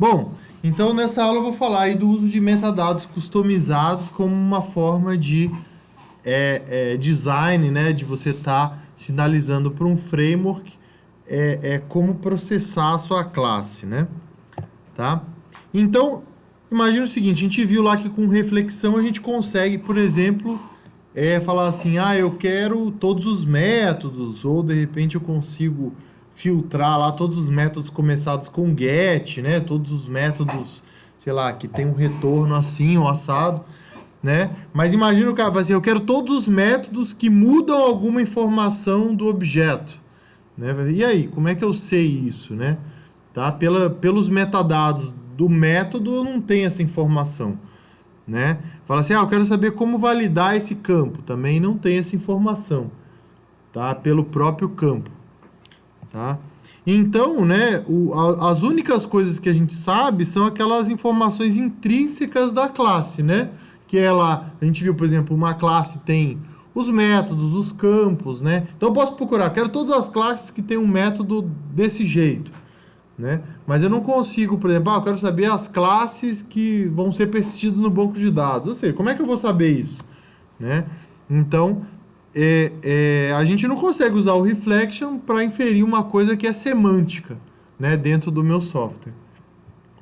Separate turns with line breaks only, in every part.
Bom, então nessa aula eu vou falar aí do uso de metadados customizados como uma forma de design, né? De você estar sinalizando para um framework como processar a sua classe, né? Tá? Então, imagina o seguinte, a gente viu lá que com reflexão a gente consegue, por exemplo, falar assim, eu quero todos os métodos, ou de repente eu consigo filtrar lá todos os métodos começados com get, né? Todos os métodos, sei lá, que tem um retorno assim ou assado, né? Mas imagina o cara vai assim, eu quero todos os métodos que mudam alguma informação do objeto, né? E aí, como é que eu sei isso, né? Tá? Pelos metadados do método eu não tenho essa informação, né? Fala assim, eu quero saber como validar esse campo, também não tem essa informação, tá? Pelo próprio campo, tá? Então, né, as únicas coisas que a gente sabe são aquelas informações intrínsecas da classe, né? Que ela, a gente viu, por exemplo, uma classe tem os métodos, os campos, né? Então eu posso procurar, quero todas as classes que tem um método desse jeito, né? Mas eu não consigo, por exemplo, eu quero saber as classes que vão ser persistidas no banco de dados. Ou seja, como é que eu vou saber isso, né? Então, a gente não consegue usar o reflection para inferir uma coisa que é semântica, né, dentro do meu software,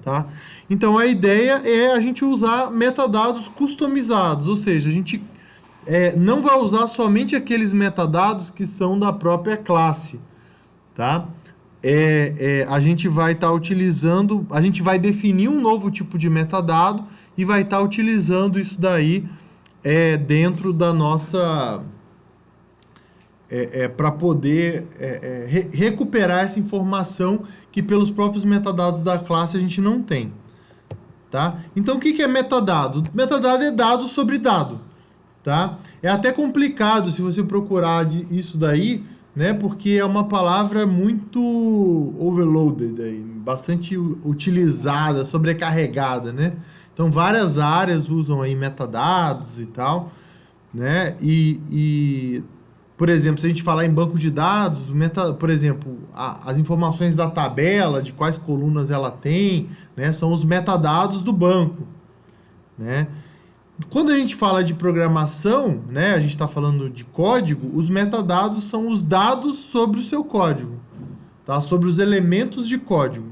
tá? Então, a ideia é a gente usar metadados customizados, ou seja, a gente não vai usar somente aqueles metadados que são da própria classe, tá? A gente vai estar utilizando, a gente vai definir um novo tipo de metadado e vai estar utilizando isso daí dentro da nossa para poder recuperar essa informação que pelos próprios metadados da classe a gente não tem, tá? Então o que é metadado? Metadado é dado sobre dado, tá? É até complicado se você procurar isso daí, né? Porque é uma palavra muito overloaded aí, bastante utilizada, sobrecarregada, né? Então várias áreas usam aí metadados e tal, né? Por exemplo, se a gente falar em banco de dados, por exemplo, as informações da tabela, de quais colunas ela tem, né? São os metadados do banco, né? Quando a gente fala de programação, né, a gente está falando de código, os metadados são os dados sobre o seu código, tá? Sobre os elementos de código.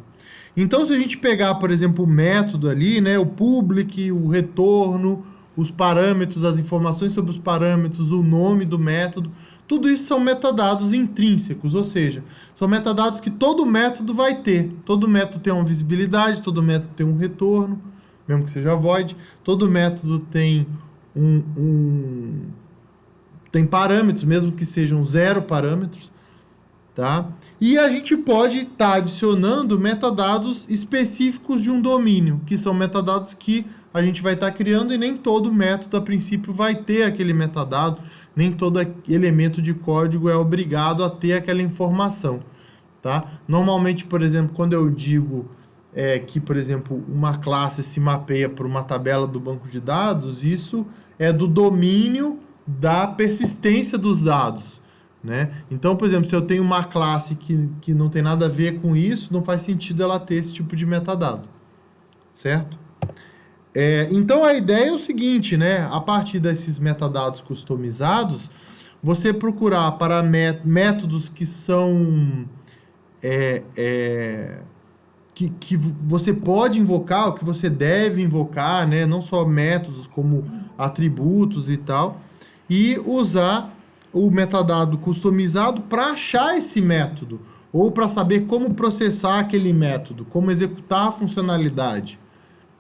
Então, se a gente pegar, por exemplo, o método ali, né, o public, o retorno, os parâmetros, as informações sobre os parâmetros, o nome do método, tudo isso são metadados intrínsecos, ou seja, são metadados que todo método vai ter. Todo método tem uma visibilidade, todo método tem um retorno, mesmo que seja void, todo método tem tem parâmetros, mesmo que sejam 0 parâmetros, tá? E a gente pode estar adicionando metadados específicos de um domínio, que são metadados que a gente vai estar criando e nem todo método a princípio vai ter aquele metadado, nem todo elemento de código é obrigado a ter aquela informação, tá? Normalmente, por exemplo, quando eu digo que, por exemplo, uma classe se mapeia por uma tabela do banco de dados, isso é do domínio da persistência dos dados, né? Então, por exemplo, se eu tenho uma classe que não tem nada a ver com isso, não faz sentido ela ter esse tipo de metadado, certo? Então, a ideia é o seguinte, né? A partir desses metadados customizados, você procurar para métodos que são... que você pode invocar, o que você deve invocar, né? Não só métodos como atributos e tal, e usar o metadado customizado para achar esse método, ou para saber como processar aquele método, como executar a funcionalidade,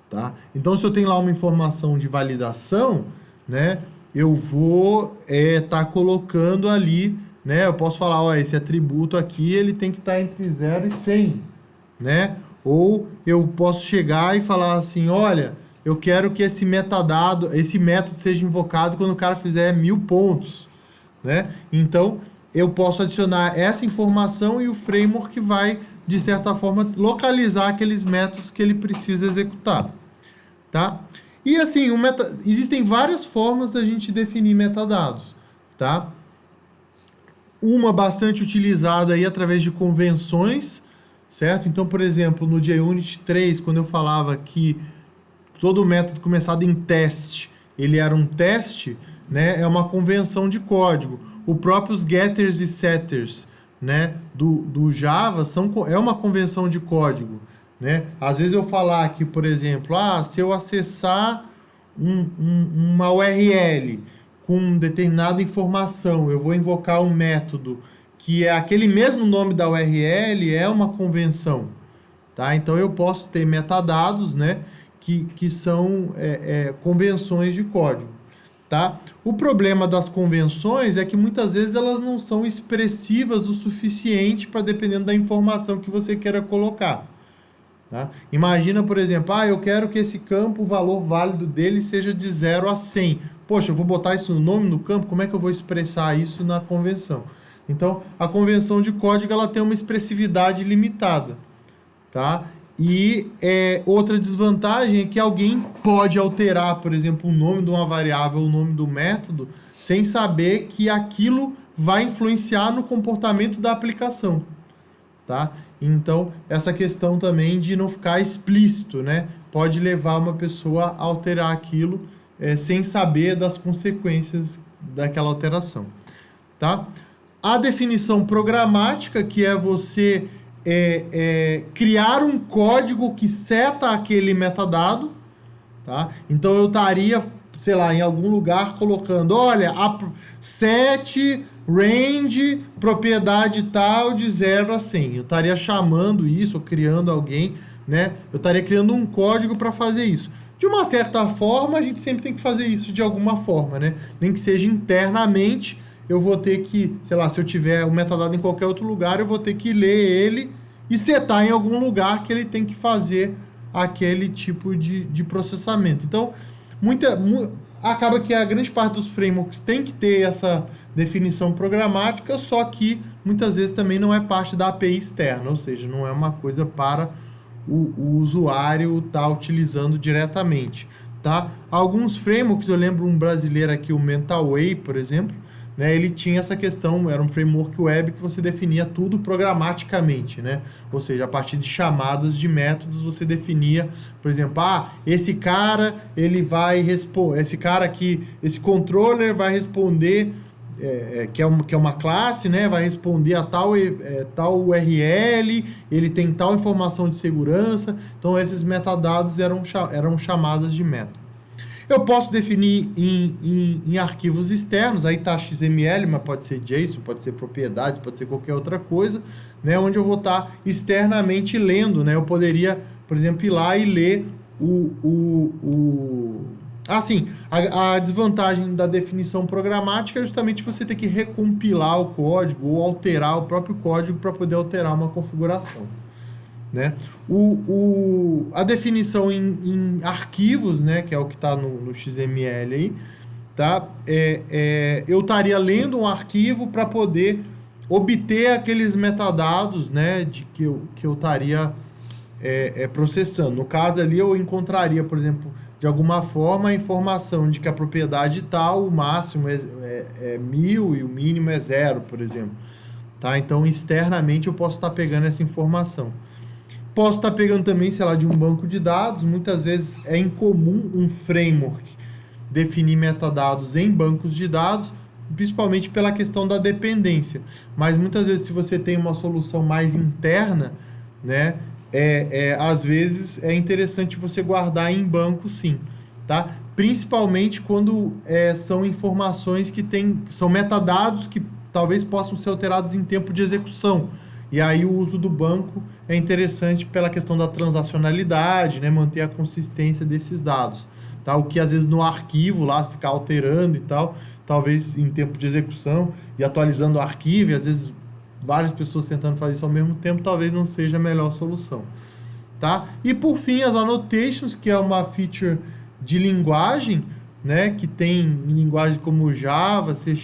tá? Então, se eu tenho lá uma informação de validação, né, eu vou estar colocando ali, né? Eu posso falar, ó, esse atributo aqui ele tem que estar entre 0 e 100, né? Ou eu posso chegar e falar assim, olha, eu quero que esse metadado, esse método seja invocado quando o cara fizer 1000 pontos, né? Então, eu posso adicionar essa informação e o framework vai, de certa forma, localizar aqueles métodos que ele precisa executar, tá? E assim, existem várias formas da gente definir metadados, tá? Uma bastante utilizada aí através de convenções, certo? Então, por exemplo, no JUnit 3, quando eu falava que todo método começado em teste, ele era um teste, né? É uma convenção de código. O próprios getters e setters, né? Do Java é uma convenção de código, né? Às vezes eu falar que, por exemplo, se eu acessar uma URL com determinada informação, eu vou invocar um método que é aquele mesmo nome da URL, é uma convenção, tá? Então eu posso ter metadados, né? Que são convenções de código, tá? O problema das convenções é que muitas vezes elas não são expressivas o suficiente para dependendo da informação que você queira colocar, tá? Imagina, por exemplo, eu quero que esse campo, o valor válido dele seja de 0 a 100. Poxa, eu vou botar isso no nome do campo, como é que eu vou expressar isso na convenção? Então, a convenção de código ela tem uma expressividade limitada, tá? E outra desvantagem é que alguém pode alterar, por exemplo, o nome de uma variável, o nome do método, sem saber que aquilo vai influenciar no comportamento da aplicação, tá? Então, essa questão também de não ficar explícito, né? Pode levar uma pessoa a alterar aquilo sem saber das consequências daquela alteração, tá? A definição programática, que é você criar um código que seta aquele metadado, tá? Então eu estaria, sei lá, em algum lugar colocando, olha, set range propriedade tal de 0 a 100. Eu estaria chamando isso, ou criando alguém, né? Eu estaria criando um código para fazer isso. De uma certa forma, a gente sempre tem que fazer isso de alguma forma, né? Nem que seja internamente, eu vou ter que, sei lá, se eu tiver o metadado em qualquer outro lugar, eu vou ter que ler ele e setar em algum lugar que ele tem que fazer aquele tipo de processamento. Então, acaba que a grande parte dos frameworks tem que ter essa definição programática, só que muitas vezes também não é parte da API externa, ou seja, não é uma coisa para o usuário estar utilizando diretamente, tá? Alguns frameworks, eu lembro um brasileiro aqui, o MentalWay, por exemplo, né, ele tinha essa questão, era um framework web que você definia tudo programaticamente, né? Ou seja, a partir de chamadas de métodos você definia, por exemplo, esse cara, ele vai responder, esse controller vai responder, que é uma classe, né? Vai responder a tal URL, ele tem tal informação de segurança, então esses metadados eram chamadas de método. Eu posso definir em arquivos externos, aí está XML, mas pode ser JSON, pode ser propriedades, pode ser qualquer outra coisa, né, onde eu vou estar externamente lendo, né? Eu poderia, por exemplo, ir lá e ler a desvantagem da definição programática é justamente você ter que recompilar o código ou alterar o próprio código para poder alterar uma configuração, né? A definição em arquivos, né, que é o que está no XML aí, tá? Eu estaria lendo um arquivo para poder obter aqueles metadados, né, que eu estaria processando. No caso ali, eu encontraria, por exemplo, de alguma forma, a informação de que a propriedade tal, o máximo é 1000 e o mínimo é 0, por exemplo. Tá? Então, externamente, eu posso estar pegando essa informação. Posso estar pegando também, sei lá, de um banco de dados. Muitas vezes é incomum um framework definir metadados em bancos de dados, principalmente pela questão da dependência. Mas muitas vezes, se você tem uma solução mais interna, né, às vezes é interessante você guardar em banco, sim, tá? Principalmente quando são informações são metadados que talvez possam ser alterados em tempo de execução. E aí o uso do banco é interessante pela questão da transacionalidade, né, manter a consistência desses dados, tá? O que às vezes no arquivo lá ficar alterando e tal, talvez em tempo de execução e atualizando o arquivo, e às vezes várias pessoas tentando fazer isso ao mesmo tempo, talvez não seja a melhor solução, tá? E por fim, as annotations, que é uma feature de linguagem, né, que tem linguagem como Java, C#,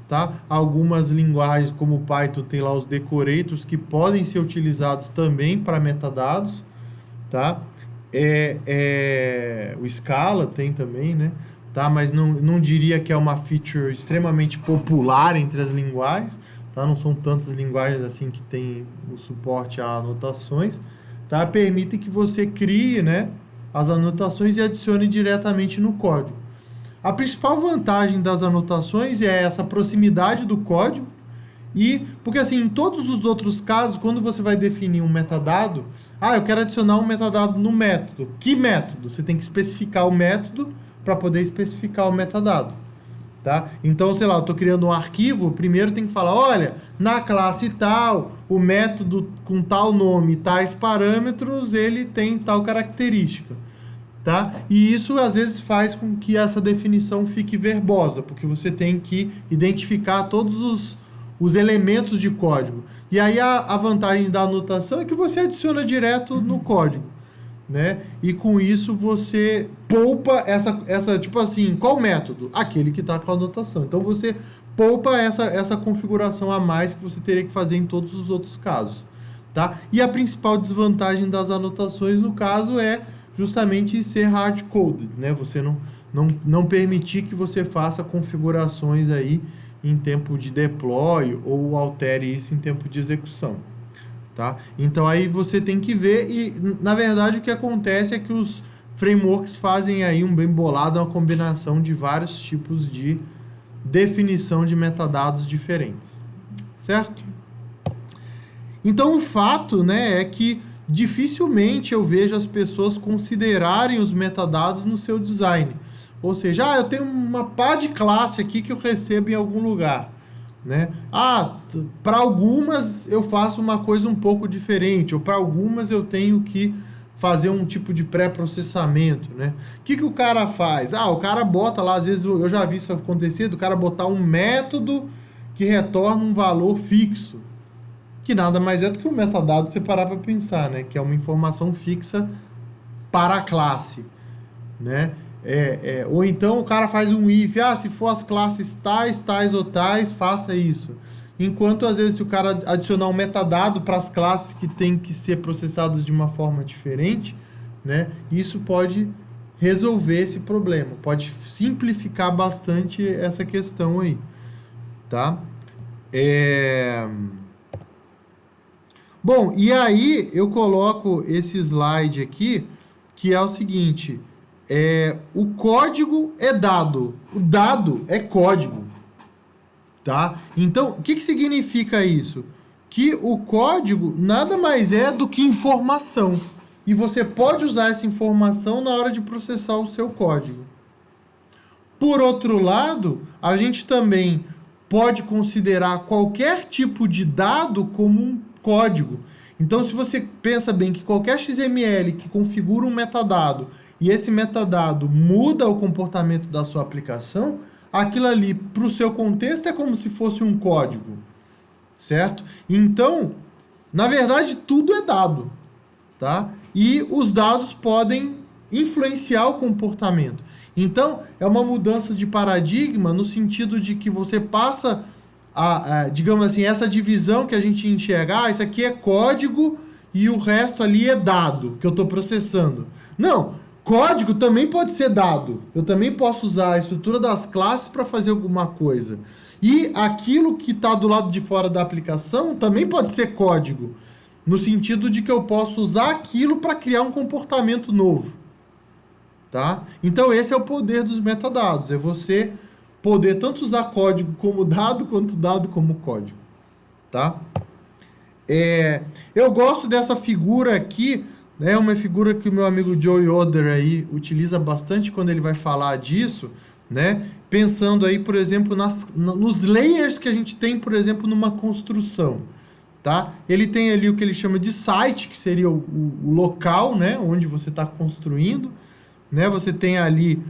tá? Algumas linguagens como Python tem lá os decorators que podem ser utilizados também para metadados, tá? O Scala tem também, né? Tá? Mas não diria que é uma feature extremamente popular entre as linguagens, tá? Não são tantas linguagens assim que tem o suporte a anotações, tá? Permitem que você crie, né, as anotações e adicione diretamente no código. A principal vantagem das anotações é essa proximidade do código e porque assim, em todos os outros casos, quando você vai definir um metadado, eu quero adicionar um metadado no método. Que método? Você tem que especificar o método para poder especificar o metadado. Tá? Então, sei lá, eu estou criando um arquivo, primeiro tem que falar, olha, na classe tal, o método com tal nome, tais parâmetros, ele tem tal característica. Tá? E isso às vezes faz com que essa definição fique verbosa, porque você tem que identificar todos os elementos de código. E aí a vantagem da anotação é que você adiciona direto no código, né? E com isso você poupa essa tipo assim, qual método? Aquele que está com a anotação. Então você poupa essa configuração a mais que você teria que fazer em todos os outros casos, tá? E a principal desvantagem das anotações no caso é justamente ser hard-coded, né? Você não permitir que você faça configurações aí em tempo de deploy ou altere isso em tempo de execução. Tá? Então aí você tem que ver e, na verdade, o que acontece é que os frameworks fazem aí um bem bolado, uma combinação de vários tipos de definição de metadados diferentes. Certo? Então o fato, né, é que dificilmente eu vejo as pessoas considerarem os metadados no seu design. Ou seja, eu tenho uma pá de classe aqui que eu recebo em algum lugar. Né? Para algumas eu faço uma coisa um pouco diferente, ou para algumas eu tenho que fazer um tipo de pré-processamento, né? O que o cara faz? O cara bota lá, às vezes eu já vi isso acontecer, do cara botar um método que retorna um valor fixo, que nada mais é do que um metadado, você parar para pensar, né? Que é uma informação fixa para a classe, né? Ou então o cara faz um if, se for as classes tais, tais ou tais, faça isso. Enquanto às vezes se o cara adicionar um metadado para as classes que tem que ser processadas de uma forma diferente, né, isso pode resolver esse problema, pode simplificar bastante essa questão aí, tá? Bom, e aí eu coloco esse slide aqui, que é o seguinte... o código é dado, o dado é código, tá? Então, o que significa isso? Que o código nada mais é do que informação, e você pode usar essa informação na hora de processar o seu código. Por outro lado, a gente também pode considerar qualquer tipo de dado como um código. Então, se você pensa bem que qualquer XML que configura um metadado e esse metadado muda o comportamento da sua aplicação, aquilo ali, para o seu contexto, é como se fosse um código, certo? Então, na verdade, tudo é dado, tá? E os dados podem influenciar o comportamento. Então, é uma mudança de paradigma no sentido de que você passa digamos assim, essa divisão que a gente enxerga, isso aqui é código e o resto ali é dado, que eu estou processando. Não, código também pode ser dado. Eu também posso usar a estrutura das classes para fazer alguma coisa. E aquilo que está do lado de fora da aplicação também pode ser código, no sentido de que eu posso usar aquilo para criar um comportamento novo. Tá? Então esse é o poder dos metadados, é você poder tanto usar código como dado, quanto dado como código, tá? Eu gosto dessa figura aqui, né? Uma figura que o meu amigo Joe Yoder aí utiliza bastante quando ele vai falar disso, né? Pensando aí, por exemplo, nos layers que a gente tem, por exemplo, numa construção, tá? Ele tem ali o que ele chama de site, que seria o local, né? Onde você está construindo, né? Você tem ali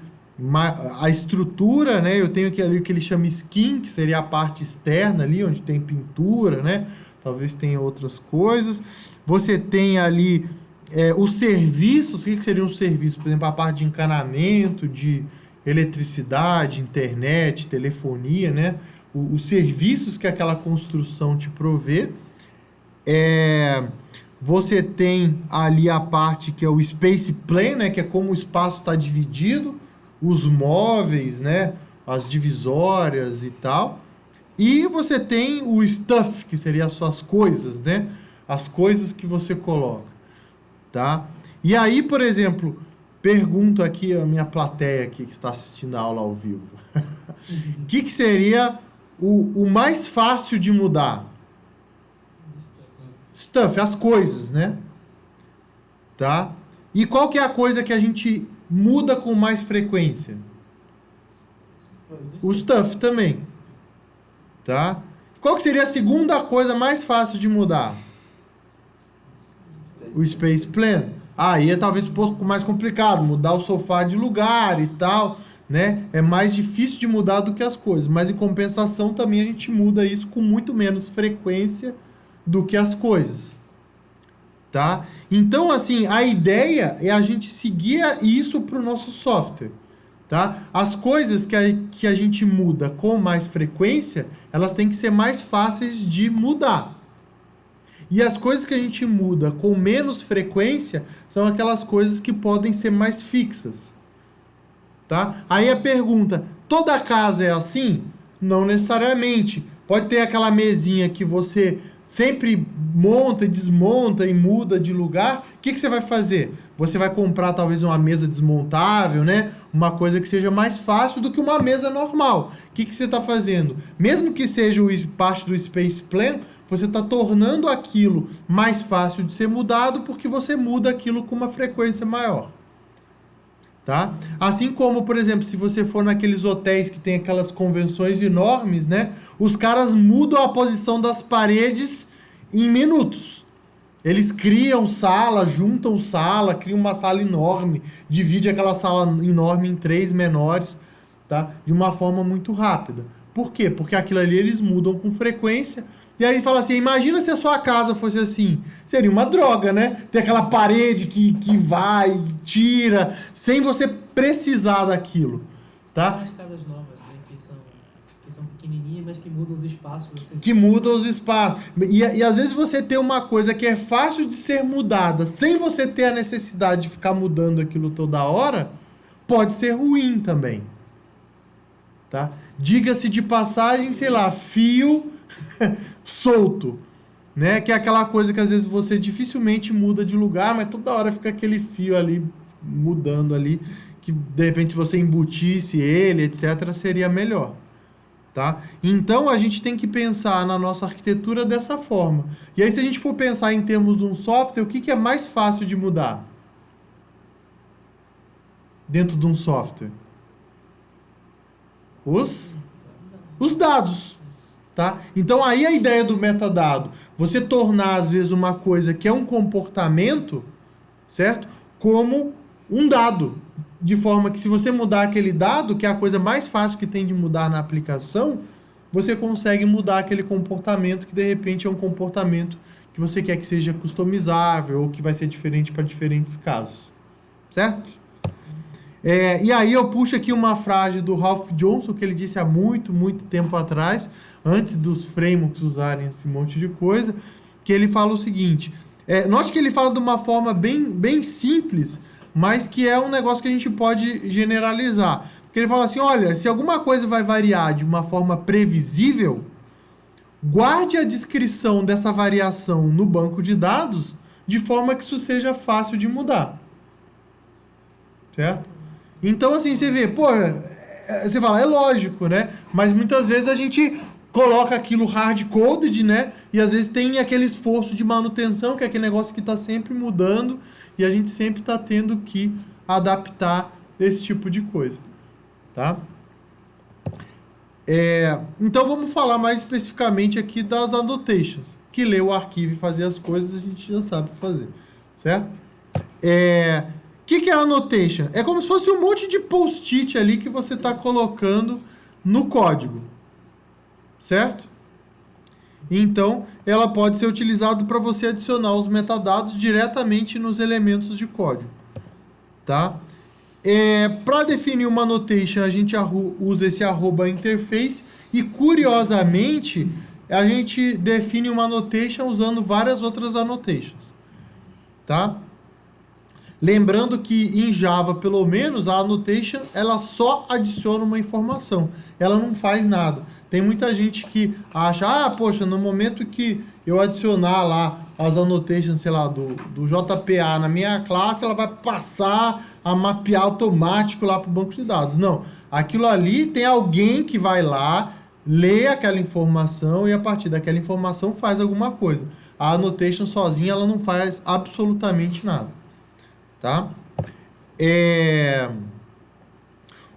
a estrutura, né? Eu tenho aqui ali o que ele chama skin, que seria a parte externa ali, onde tem pintura, né? Talvez tenha outras coisas. Você tem ali os serviços. O que seriam os serviços? Por exemplo, a parte de encanamento, de eletricidade, internet, telefonia, né? Os serviços que aquela construção te provê. Você tem ali a parte que é o space plane, né? Que é como o espaço está dividido, os móveis, né, as divisórias e tal. E você tem o stuff, que seria as suas coisas, né? As coisas que você coloca, tá? E aí, por exemplo, pergunto aqui a minha plateia aqui que está assistindo a aula ao vivo. O que seria o mais fácil de mudar? Stuff, as coisas, né? Tá? E qual que é a coisa que a gente muda com mais frequência? O stuff também. Tá? Qual que seria a segunda coisa mais fácil de mudar? O space plan. Aí é talvez um pouco mais complicado, mudar o sofá de lugar e tal, né? É mais difícil de mudar do que as coisas, mas em compensação também a gente muda isso com muito menos frequência do que as coisas. Tá? Então, assim, a ideia é a gente seguir isso para o nosso software. Tá? As coisas que a gente muda com mais frequência, elas têm que ser mais fáceis de mudar. E as coisas que a gente muda com menos frequência são aquelas coisas que podem ser mais fixas. Tá? Aí a pergunta, toda casa é assim? Não necessariamente. Pode ter aquela mesinha que você sempre monta e desmonta e muda de lugar. O que você vai fazer? Você vai comprar talvez uma mesa desmontável, né? Uma coisa que seja mais fácil do que uma mesa normal. O que você está fazendo? Mesmo que seja parte do Space Plan, você está tornando aquilo mais fácil de ser mudado porque você muda aquilo com uma frequência maior. Tá? Assim como, por exemplo, se você for naqueles hotéis que tem aquelas convenções enormes, né? Os caras mudam a posição das paredes em minutos. Eles criam sala, juntam sala, criam uma sala enorme, divide aquela sala enorme em 3 menores, tá? De uma forma muito rápida. Por quê? Porque aquilo ali eles mudam com frequência. E aí fala assim, imagina se a sua casa fosse assim. Seria uma droga, né? Tem aquela parede que vai, tira, sem você precisar daquilo, tá?
As casas novas, né? Que são pequenininhas, mas que mudam os espaços.
Que mudam os espaços. E às vezes você tem uma coisa que é fácil de ser mudada, sem você ter a necessidade de ficar mudando aquilo toda hora, pode ser ruim também. Tá? Diga-se de passagem, sei lá, fio solto, né? Que é aquela coisa que às vezes você dificilmente muda de lugar, mas toda hora fica aquele fio ali mudando ali, que de repente você embutisse ele, etc, seria melhor, tá? Então a gente tem que pensar na nossa arquitetura dessa forma. E aí se a gente for pensar em termos de um software, o que é mais fácil de mudar dentro de um software? Os dados. Tá? Então aí a ideia do metadado, você tornar às vezes uma coisa que é um comportamento, certo? Como um dado, de forma que se você mudar aquele dado, que é a coisa mais fácil que tem de mudar na aplicação, você consegue mudar aquele comportamento que de repente é um comportamento que você quer que seja customizável ou que vai ser diferente para diferentes casos, certo? E aí eu puxo aqui uma frase do Ralph Johnson, que ele disse há muito, muito tempo atrás, antes dos frameworks usarem esse monte de coisa, que ele fala o seguinte, note que ele fala de uma forma bem, bem simples, mas que é um negócio que a gente pode generalizar. Porque ele fala assim, olha, se alguma coisa vai variar de uma forma previsível, guarde a descrição dessa variação no banco de dados, de forma que isso seja fácil de mudar. Certo? Então, assim, você vê, pô, você fala, é lógico, né? Mas muitas vezes a gente coloca aquilo hard-coded, né? E às vezes tem aquele esforço de manutenção, que é aquele negócio que está sempre mudando, e a gente sempre está tendo que adaptar esse tipo de coisa, tá? Então vamos falar mais especificamente aqui das annotations, que ler o arquivo e fazer as coisas a gente já sabe fazer, certo? O que é annotation? É como se fosse um monte de post-it ali que você está colocando no código, certo? Então, ela pode ser utilizada para você adicionar os metadados diretamente nos elementos de código, tá? Para definir uma annotation, a gente usa esse @interface e, curiosamente, a gente define uma annotation usando várias outras annotations, tá? Lembrando que em Java, pelo menos, a annotation ela só adiciona uma informação, ela não faz nada. Tem muita gente que acha, poxa, no momento que eu adicionar lá as annotations, sei lá, do JPA na minha classe, ela vai passar a mapear automático lá para o banco de dados. Não, aquilo ali tem alguém que vai lá, lê aquela informação e a partir daquela informação faz alguma coisa. A annotation sozinha ela não faz absolutamente nada, tá?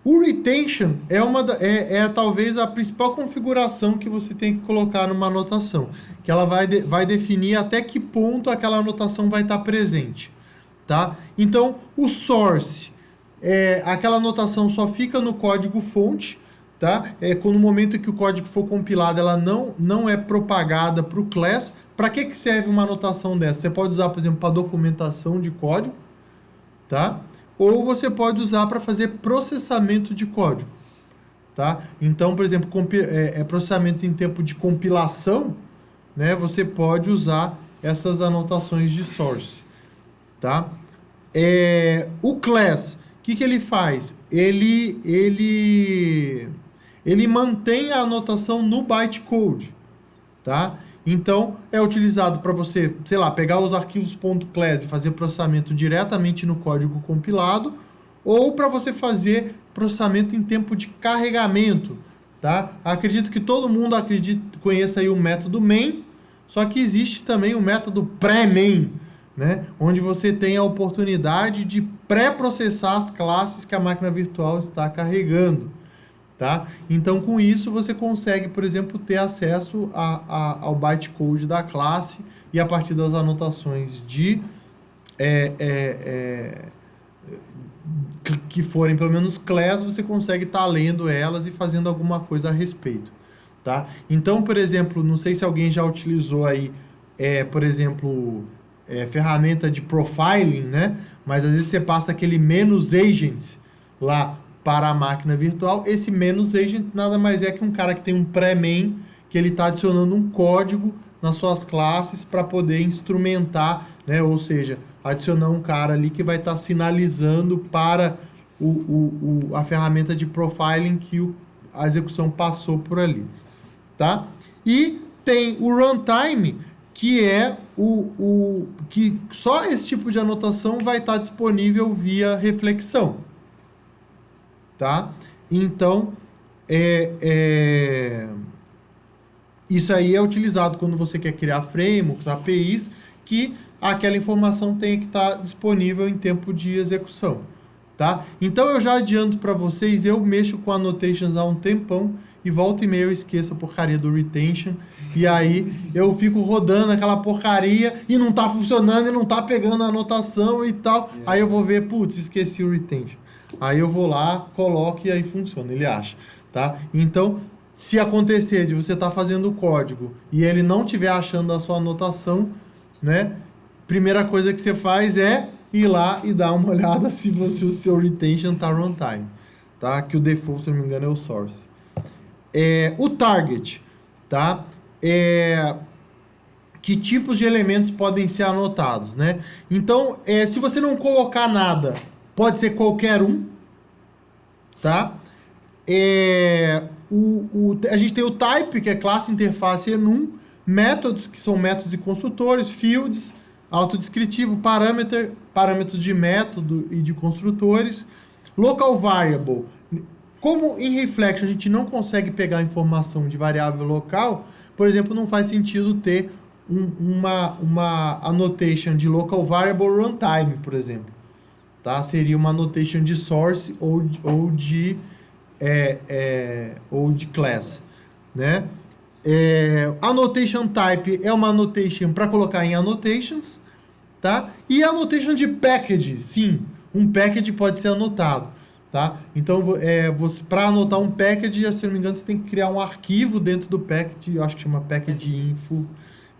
O retention é talvez a principal configuração que você tem que colocar numa anotação, que ela vai definir até que ponto aquela anotação vai estar presente, tá? Então, o source, aquela anotação só fica no código fonte, tá? No momento que o código for compilado, ela não é propagada para o class. Para que serve uma anotação dessa? Você pode usar, por exemplo, para documentação de código, tá? Ou você pode usar para fazer processamento de código, tá? Então, por exemplo, processamento em tempo de compilação, né? Você pode usar essas anotações de source, tá? O class, o que ele faz? Ele mantém a anotação no bytecode, tá? Então, é utilizado para você, sei lá, pegar os arquivos .class e fazer processamento diretamente no código compilado, ou para você fazer processamento em tempo de carregamento, tá? Acredito que todo mundo conheça aí o método main, só que existe também o método pré-main, né? Onde você tem a oportunidade de pré-processar as classes que a máquina virtual está carregando. Tá? Então, com isso, você consegue, por exemplo, ter acesso ao bytecode da classe e a partir das anotações que forem pelo menos class, você consegue estar lendo elas e fazendo alguma coisa a respeito. Tá? Então, por exemplo, não sei se alguém já utilizou aí, por exemplo, ferramenta de profiling, né? Mas às vezes você passa aquele menos agent lá para a máquina virtual. Esse menos agent nada mais é que um cara que tem um pré-main, que ele está adicionando um código nas suas classes para poder instrumentar, né? Ou seja, adicionar um cara ali que vai estar sinalizando para a ferramenta de profiling que a execução passou por ali, tá? E tem o runtime, que é que só esse tipo de anotação vai estar disponível via reflexão. Tá? Então, isso aí é utilizado quando você quer criar frameworks, APIs, que aquela informação tem que estar disponível em tempo de execução. Tá? Então, eu já adianto para vocês, eu mexo com annotations há um tempão, e volta e meia eu esqueço a porcaria do retention, e aí eu fico rodando aquela porcaria, e não tá funcionando, e não tá pegando a anotação e tal, aí eu vou ver, putz, esqueci o retention. Aí eu vou lá, coloco e aí funciona, ele acha, tá? Então, se acontecer de você estar fazendo o código e ele não estiver achando a sua anotação, né? Primeira coisa que você faz é ir lá e dar uma olhada se o seu retention tá runtime, tá? Que o default, se não me engano, é o source. O target, tá? Que tipos de elementos podem ser anotados, né? Então, se você não colocar nada, pode ser qualquer um, tá? A gente tem o type, que é classe, interface, enum, métodos, que são métodos e construtores, fields, autodescritivo, parâmetros de método e de construtores, local variable. Como em Reflection a gente não consegue pegar a informação de variável local, por exemplo, não faz sentido ter uma annotation de local variable runtime, por exemplo. Tá? Seria uma annotation de source ou de class, né? Annotation type é uma annotation para colocar em annotations, tá? E annotation de package, sim, um package pode ser anotado, tá? Então, para anotar um package, se não me engano, você tem que criar um arquivo dentro do package, eu acho que chama package info,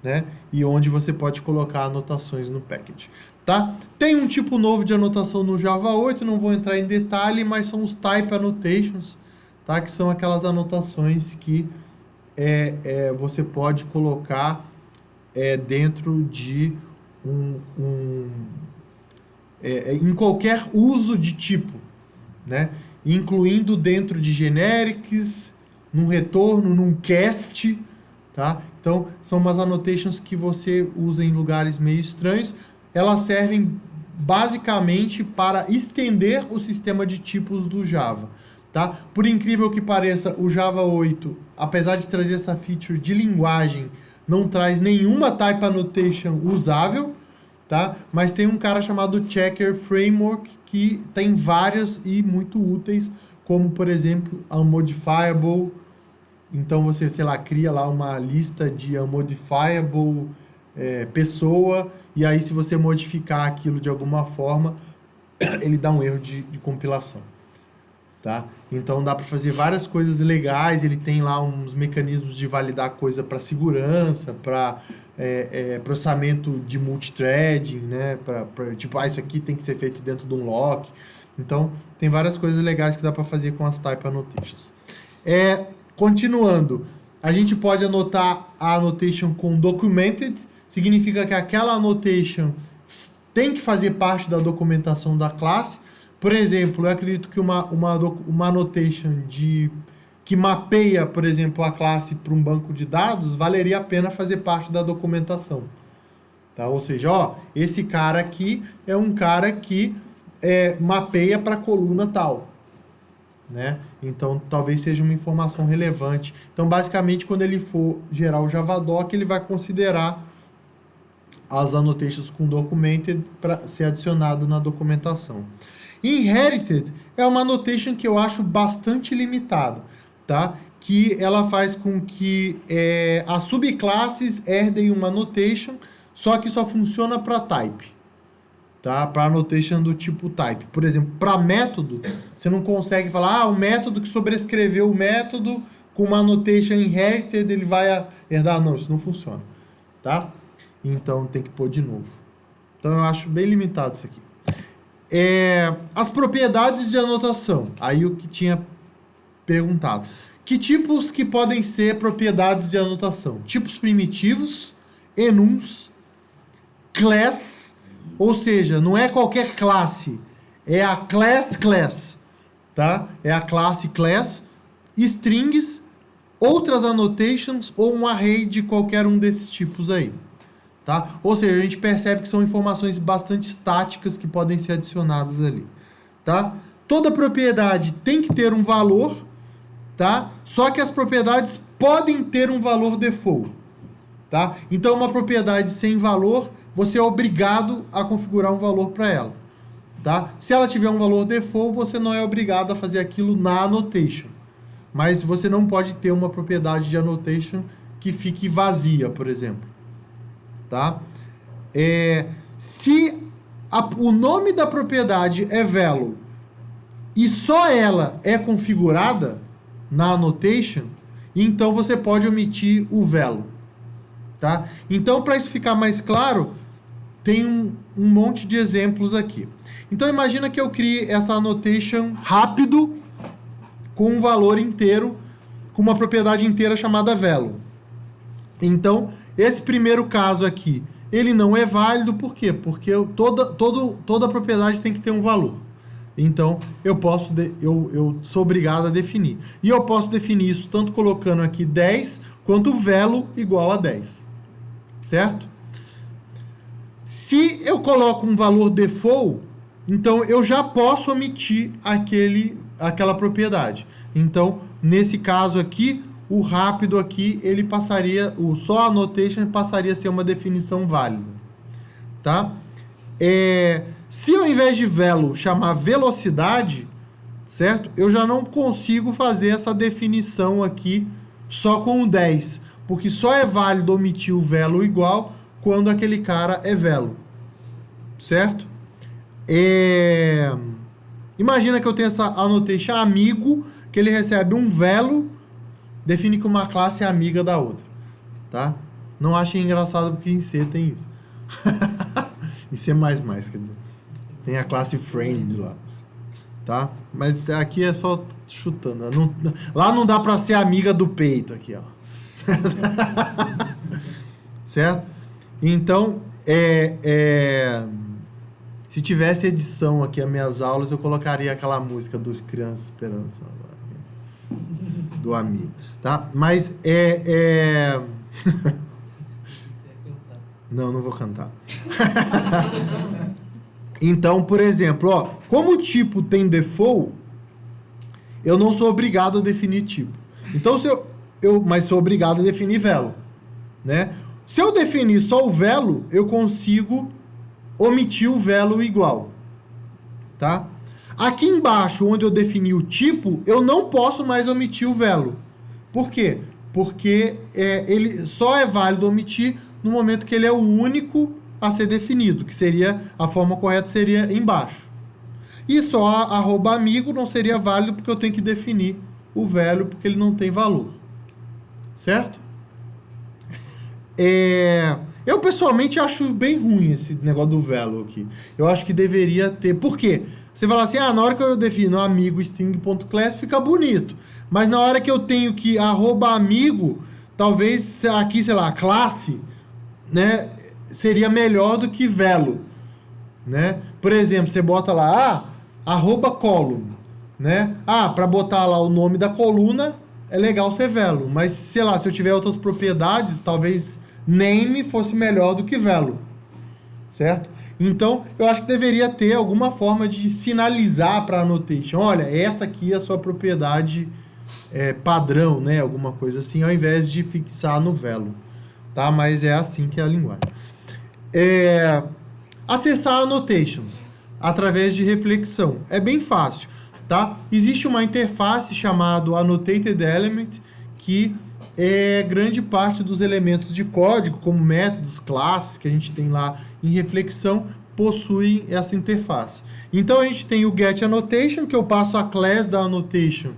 né? E onde você pode colocar anotações no package. Tá? Tem um tipo novo de anotação no Java 8, não vou entrar em detalhe, mas são os type annotations, tá? Que são aquelas anotações que você pode colocar dentro de em qualquer uso de tipo, né? Incluindo dentro de generics, num retorno, num cast, tá? Então, são umas annotations que você usa em lugares meio estranhos. Elas servem basicamente para estender o sistema de tipos do Java, tá? Por incrível que pareça, o Java 8, apesar de trazer essa feature de linguagem, não traz nenhuma type annotation usável, tá? Mas tem um cara chamado Checker Framework que tem várias e muito úteis, como por exemplo a Unmodifiable. Então você, sei lá, cria lá uma lista de Unmodifiable pessoa, e aí se você modificar aquilo de alguma forma, ele dá um erro de compilação, tá? Então dá para fazer várias coisas legais. Ele tem lá uns mecanismos de validar coisa para segurança, para processamento de multithreading, né? Tipo, isso aqui tem que ser feito dentro de um lock. Então tem várias coisas legais que dá para fazer com as type annotations. Continuando, a gente pode anotar a annotation com documented. Significa que aquela annotation tem que fazer parte da documentação da classe. Por exemplo, eu acredito que uma annotation que mapeia, por exemplo, a classe para um banco de dados, valeria a pena fazer parte da documentação. Tá? Ou seja, esse cara aqui é um cara que mapeia para a coluna tal, né? Então, talvez seja uma informação relevante. Então, basicamente, quando ele for gerar o Javadoc, ele vai considerar as annotations com documented para ser adicionado na documentação. Inherited é uma annotation que eu acho bastante limitada, tá? Que ela faz com que as subclasses herdem uma annotation, só que só funciona para type, tá? Para annotation do tipo type. Por exemplo, para método, você não consegue falar, o método que sobrescreveu o método com uma annotation inherited, ele vai herdar. Não, isso não funciona, tá? Então tem que pôr de novo. Então eu acho bem limitado isso aqui. As propriedades de anotação. Aí o que tinha perguntado. Que tipos que podem ser propriedades de anotação? Tipos primitivos, enums, class, ou seja, não é qualquer classe, é a class, tá? É a classe class, strings, outras annotations ou um array de qualquer um desses tipos aí. Tá? Ou seja, a gente percebe que são informações bastante estáticas que podem ser adicionadas ali. Tá? Toda propriedade tem que ter um valor, tá? Só que as propriedades podem ter um valor default. Tá? Então, uma propriedade sem valor, você é obrigado a configurar um valor para ela. Tá? Se ela tiver um valor default, você não é obrigado a fazer aquilo na annotation. Mas você não pode ter uma propriedade de annotation que fique vazia, por exemplo. Tá? Se o nome da propriedade é value e só ela é configurada na annotation, então você pode omitir o value. Tá? Então, para isso ficar mais claro, tem um monte de exemplos aqui. Então, imagina que eu crie essa annotation rápido com um valor inteiro, com uma propriedade inteira chamada value. Então, esse primeiro caso aqui, ele não é válido, por quê? Porque toda propriedade tem que ter um valor. Então, eu sou obrigado a definir. E eu posso definir isso tanto colocando aqui 10, quanto value igual a 10. Certo? Se eu coloco um valor default, então eu já posso omitir aquela propriedade. Então, nesse caso aqui, o rápido aqui, ele passaria, o só annotation passaria a ser uma definição válida, tá? Se ao invés de value chamar velocidade, certo? Eu já não consigo fazer essa definição aqui só com o 10, porque só é válido omitir o value igual quando aquele cara é value, certo? Imagina que eu tenho essa annotation amigo, que ele recebe um value, define que uma classe é amiga da outra, tá? Não achem engraçado porque em C tem isso. Em C++, quer dizer, tem a classe friend lá, tá? Mas aqui é só chutando. Lá não dá pra ser amiga do peito aqui, ó. Certo? Então, Se tivesse edição aqui, as minhas aulas, eu colocaria aquela música dos Crianças Esperança, do amigo, tá? Mas Não, não vou cantar. Então, por exemplo, ó, como o tipo tem default, eu não sou obrigado a definir tipo. Então, mas sou obrigado a definir velo, né? Se eu definir só o velo, eu consigo omitir o velo igual, tá? Aqui embaixo, onde eu defini o tipo, eu não posso mais omitir o velo. Por quê? Porque ele só é válido omitir no momento que ele é o único a ser definido, que seria, a forma correta seria embaixo. E só @amigo não seria válido porque eu tenho que definir o velo porque ele não tem valor. Certo? Eu pessoalmente acho bem ruim esse negócio do velo aqui. Eu acho que deveria ter. Por quê? Você fala assim, na hora que eu defino amigo string.class fica bonito. Mas na hora que eu tenho que @amigo, talvez aqui, sei lá, classe, né, seria melhor do que velo, né? Por exemplo, você bota lá, @column, né? Para botar lá o nome da coluna, é legal ser velo, mas sei lá, se eu tiver outras propriedades, talvez name fosse melhor do que velo, certo? Então, eu acho que deveria ter alguma forma de sinalizar para a annotation, olha, essa aqui é a sua propriedade padrão, né? Alguma coisa assim, ao invés de fixar no velo, tá? Mas é assim que é a linguagem. Acessar annotations através de reflexão. É bem fácil, tá? Existe uma interface chamada Annotated Element que grande parte dos elementos de código, como métodos, classes que a gente tem lá em reflexão, possuem essa interface. Então a gente tem o getAnnotation, que eu passo a class da annotation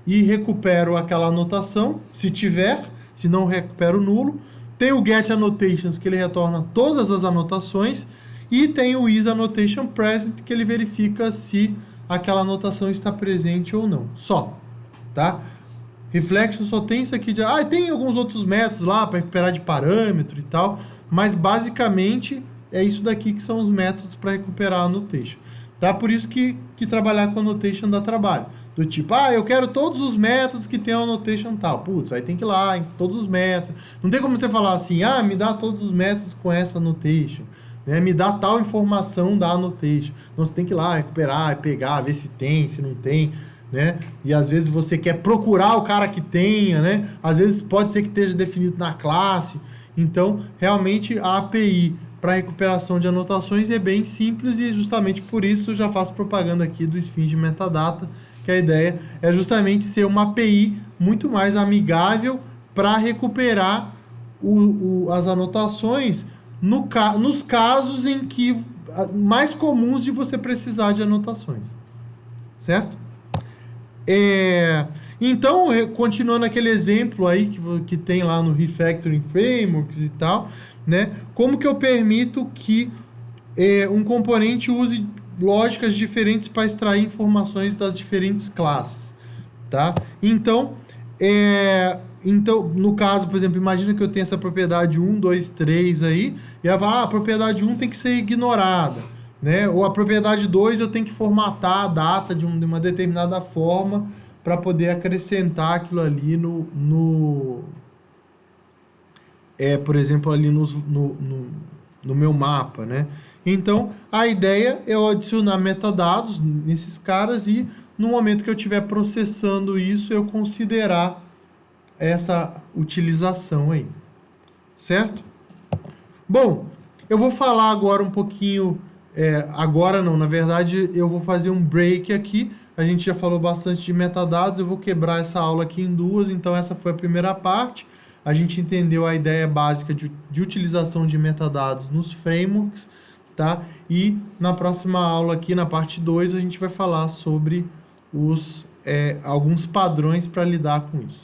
e recupero aquela anotação, se tiver, se não recupero nulo. Tem o getAnnotations, que ele retorna todas as anotações, e tem o isAnnotationPresent, que ele verifica se aquela anotação está presente ou não. Só, tá? Reflection só tem isso aqui de... tem alguns outros métodos lá para recuperar de parâmetro e tal, mas basicamente é isso daqui que são os métodos para recuperar a annotation. Tá? Por isso que trabalhar com annotation dá trabalho. Do tipo, eu quero todos os métodos que tem a annotation tal. Putz, aí tem que ir lá em todos os métodos. Não tem como você falar assim, me dá todos os métodos com essa annotation. Né? Me dá tal informação da annotation. Então você tem que ir lá recuperar, pegar, ver se tem, se não tem. Né? E às vezes você quer procurar o cara que tenha, né? Às vezes pode ser que esteja definido na classe. Então, realmente, a API para recuperação de anotações é bem simples e justamente por isso eu já faço propaganda aqui do Esfinge Metadata, que a ideia é justamente ser uma API muito mais amigável para recuperar as anotações nos casos em que mais comuns de você precisar de anotações. Certo? Então, continuando aquele exemplo aí que tem lá no Refactoring Frameworks e tal, né? Como que eu permito que um componente use lógicas diferentes para extrair informações das diferentes classes, tá? Então, no caso, por exemplo, imagina que eu tenho essa propriedade 1, 2, 3 aí, e ela fala, a propriedade 1 tem que ser ignorada, né? Ou a propriedade 2 eu tenho que formatar a data de uma determinada forma para poder acrescentar aquilo ali por exemplo, ali no meu mapa, né? Então, a ideia é eu adicionar metadados nesses caras e no momento que eu estiver processando isso, eu considerar essa utilização aí. Certo? Bom, eu vou falar agora um pouquinho... agora não, na verdade, eu vou fazer um break aqui. A gente já falou bastante de metadados, eu vou quebrar essa aula aqui em duas, então essa foi a primeira parte. A gente entendeu a ideia básica de utilização de metadados nos frameworks, tá? E na próxima aula aqui, na parte 2, a gente vai falar sobre alguns padrões para lidar com isso.